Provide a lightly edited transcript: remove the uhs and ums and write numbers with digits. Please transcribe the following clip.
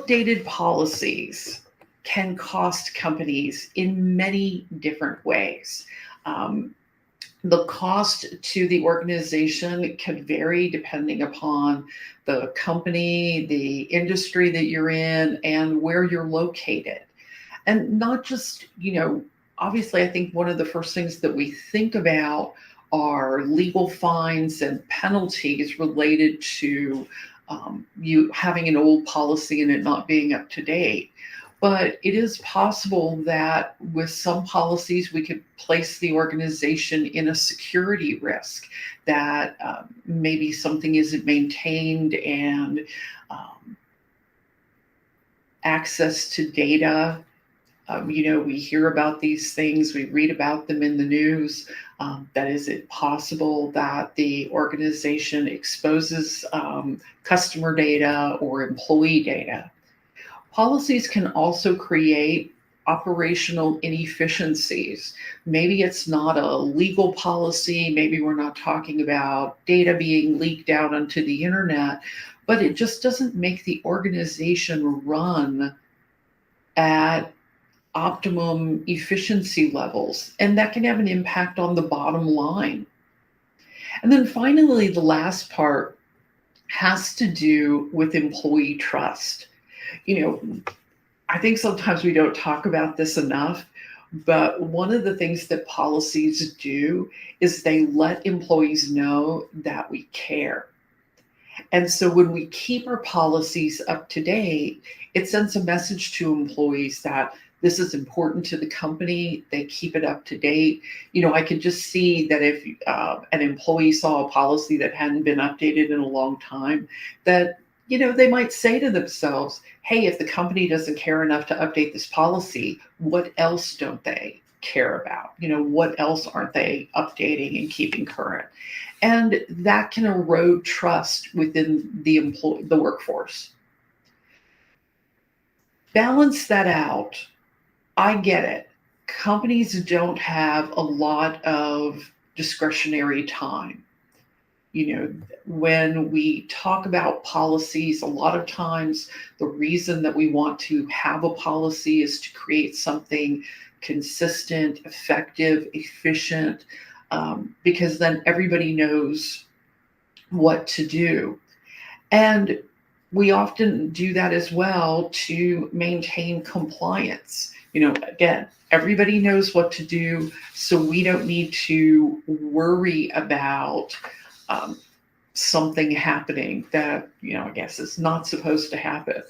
outdated policies can cost companies in many different ways. Um, the cost to the organization can vary depending upon the company, the industry that you're in, and where you're located. And not just, obviously, I think one of the first things that we think about are legal fines and penalties related to you having an old policy and it not being up to date. But it is possible that with some policies, we could place the organization in a security risk, that maybe something isn't maintained, and access to data. We hear about these things, we read about them in the news. That is it possible that the organization exposes customer data or employee data? Policies can also create operational inefficiencies. Maybe it's not a legal policy, maybe we're not talking about data being leaked out onto the internet, but it just doesn't make the organization run at optimum efficiency levels, and that can have an impact on the bottom line. And then finally, the last part has to do with employee trust. I think sometimes we don't talk about this enough, but one of the things that policies do is they let employees know that we care. And so when we keep our policies up to date, it sends a message to employees that this is important to the company. They keep it up to date. I could just see that if an employee saw a policy that hadn't been updated in a long time, that they might say to themselves, hey, if the company doesn't care enough to update this policy, what else don't they care about? What else aren't they updating and keeping current? And that can erode trust within the workforce. Balance that out. I get it. Companies don't have a lot of discretionary time. When we talk about policies, a lot of times the reason that we want to have a policy is to create something consistent, effective, efficient, because then everybody knows what to do. And we often do that as well to maintain compliance. Again, everybody knows what to do, so we don't need to worry about something happening that, I guess is not supposed to happen.